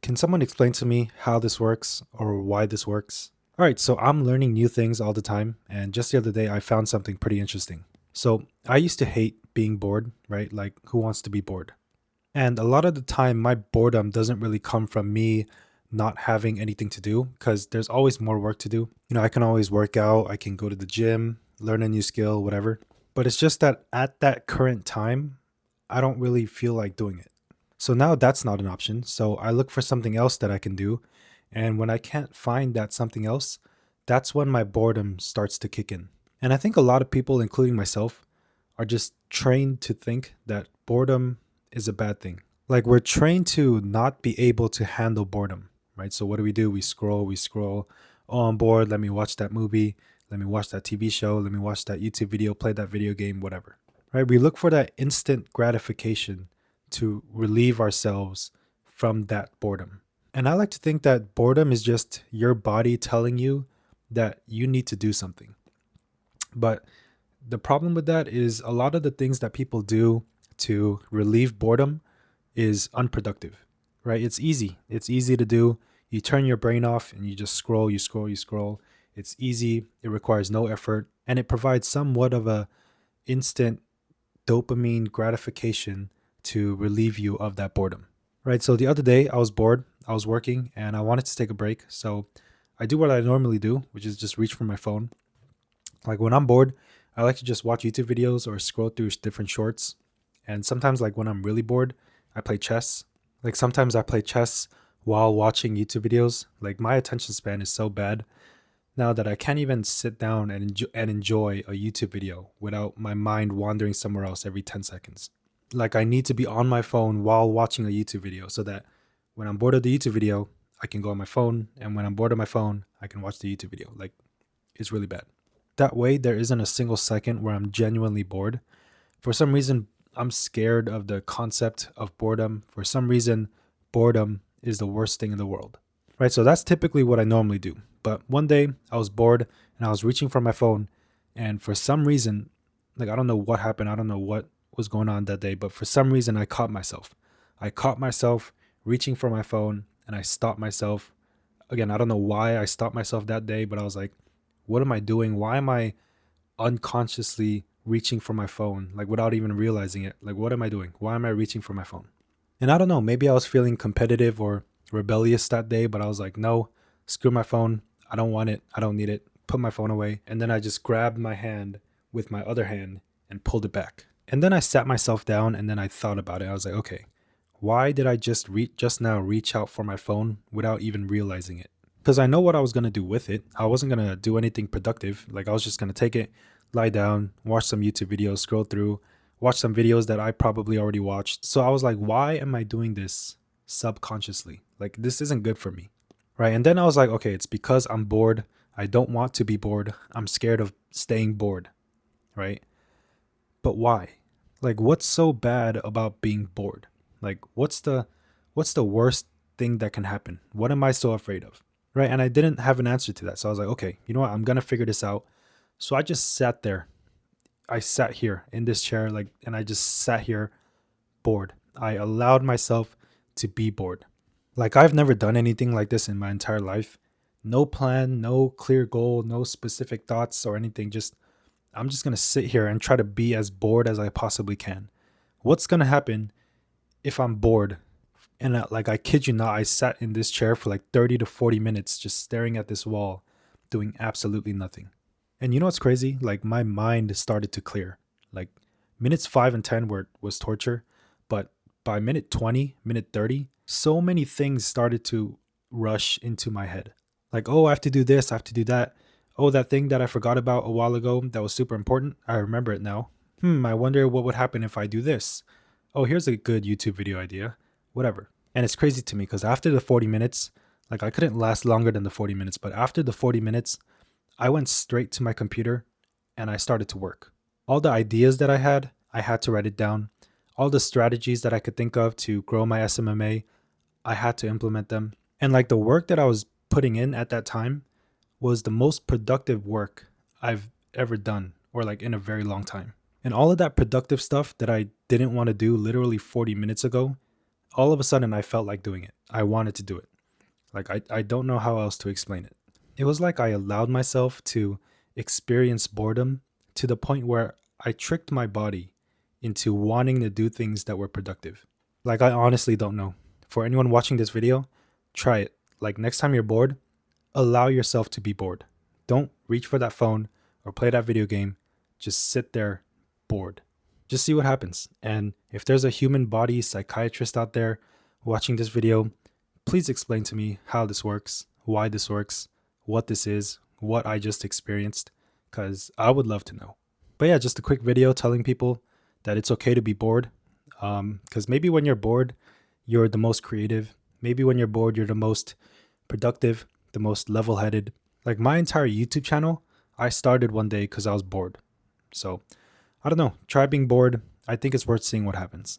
Can someone explain to me how this works or why this works? All right, so I'm learning new things all the time, and just the other day I found something pretty interesting. So I used to hate being bored, right? Like, who wants to be bored? And a lot of the time, my boredom doesn't really come from me not having anything to do because there's always more work to do. I can always work out, I can go to the gym, learn a new skill, whatever. But it's just that at that current time, I don't really feel like doing it. So now that's not an option. So I look for something else that I can do. And when I can't find that something else, that's when my boredom starts to kick in. And I think a lot of people, including myself, are just trained to think that boredom is a bad thing. Like we're trained to not be able to handle boredom, right? So what do? We scroll, we scroll. Oh, I'm bored. Let me watch that movie. Let me watch that TV show. Let me watch that YouTube video, play that video game, whatever. Right? We look for that instant gratification to relieve ourselves from that boredom. And I like to think that boredom is just your body telling you that you need to do something. But the problem with that is a lot of the things that people do to relieve boredom is unproductive, right? It's easy. It's easy to do. You turn your brain off and you just scroll, you scroll, you scroll. It's easy. It requires no effort and it provides somewhat of a instant dopamine gratification to relieve you of that boredom. Right? So the other day I was bored, I was working and I wanted to take a break. So I do what I normally do, which is just reach for my phone. Like when I'm bored, I like to just watch YouTube videos or scroll through different shorts. And sometimes, like when I'm really bored, I play chess. Like sometimes I play chess while watching YouTube videos. Like my attention span is so bad now that I can't even sit down and enjoy a YouTube video without my mind wandering somewhere else every 10 seconds. Like I need to be on my phone while watching a YouTube video so that when I'm bored of the YouTube video, I can go on my phone. And when I'm bored of my phone, I can watch the YouTube video. Like it's really bad. That way, there isn't a single second where I'm genuinely bored. For some reason, I'm scared of the concept of boredom. For some reason, boredom is the worst thing in the world. Right? So that's typically what I normally do. But one day I was bored and I was reaching for my phone. And for some reason, like I don't know what happened. I don't know what was going on that day. But for some reason, I caught myself. I caught myself reaching for my phone and I stopped myself. Again, I don't know why I stopped myself that day, but I was like, what am I doing? Why am I unconsciously reaching for my phone, like without even realizing it? Like, what am I doing? Why am I reaching for my phone? And I don't know, maybe I was feeling competitive or rebellious that day, but I was like, no, screw my phone. I don't want it. I don't need it. Put my phone away. And then I just grabbed my hand with my other hand and pulled it back. And then I sat myself down and then I thought about it. I was like, okay, why did I just now reach out for my phone without even realizing it? Because I know what I was going to do with it. I wasn't going to do anything productive. Like I was just going to take it, lie down, watch some YouTube videos, scroll through, watch some videos that I probably already watched. So I was like, why am I doing this subconsciously? Like this isn't good for me. Right? And then I was like, okay, it's because I'm bored. I don't want to be bored. I'm scared of staying bored, right? But why? Like what's so bad about being bored? Like what's the worst thing that can happen? What am I so afraid of? Right? And I didn't have an answer to that. So I was like, okay, you know what? I'm going to figure this out. So I just sat there. I sat here in this chair like and I just sat here bored. I allowed myself to be bored. Like I've never done anything like this in my entire life. No plan, no clear goal, no specific thoughts or anything. Just I'm just going to sit here and try to be as bored as I possibly can. What's going to happen if I'm bored? And like I kid you not, I sat in this chair for like 30 to 40 minutes just staring at this wall, doing absolutely nothing. And you know what's crazy? Like my mind started to clear. Like minutes 5 and 10 was torture, but by minute 20, minute 30, so many things started to rush into my head. Like, oh, I have to do this, I have to do that. Oh, that thing that I forgot about a while ago that was super important, I remember it now. I wonder what would happen if I do this. Oh, here's a good YouTube video idea. Whatever. And it's crazy to me because after the 40 minutes, like I couldn't last longer than the 40 minutes, but after the 40 minutes, I went straight to my computer and I started to work. All the ideas that I had to write it down. All the strategies that I could think of to grow my SMMA, I had to implement them. And like the work that I was putting in at that time was the most productive work I've ever done, or like in a very long time. And all of that productive stuff that I didn't want to do literally 40 minutes ago, all of a sudden I felt like doing it. I wanted to do it. Like I don't know how else to explain it. It was like I allowed myself to experience boredom to the point where I tricked my body into wanting to do things that were productive. Like I honestly don't know. For anyone watching this video, try it. Like next time you're bored, allow yourself to be bored. Don't reach for that phone or play that video game. Just sit there bored. Just see what happens. And if there's a human body psychiatrist out there watching this video, please explain to me how this works, why this works, what this is, what I just experienced, because I would love to know. But yeah, just a quick video telling people that it's okay to be bored. Because maybe when you're bored, you're the most creative. Maybe when you're bored, you're the most productive, the most level headed. Like my entire YouTube channel, I started one day because I was bored. So I don't know. Try being bored. I think it's worth seeing what happens.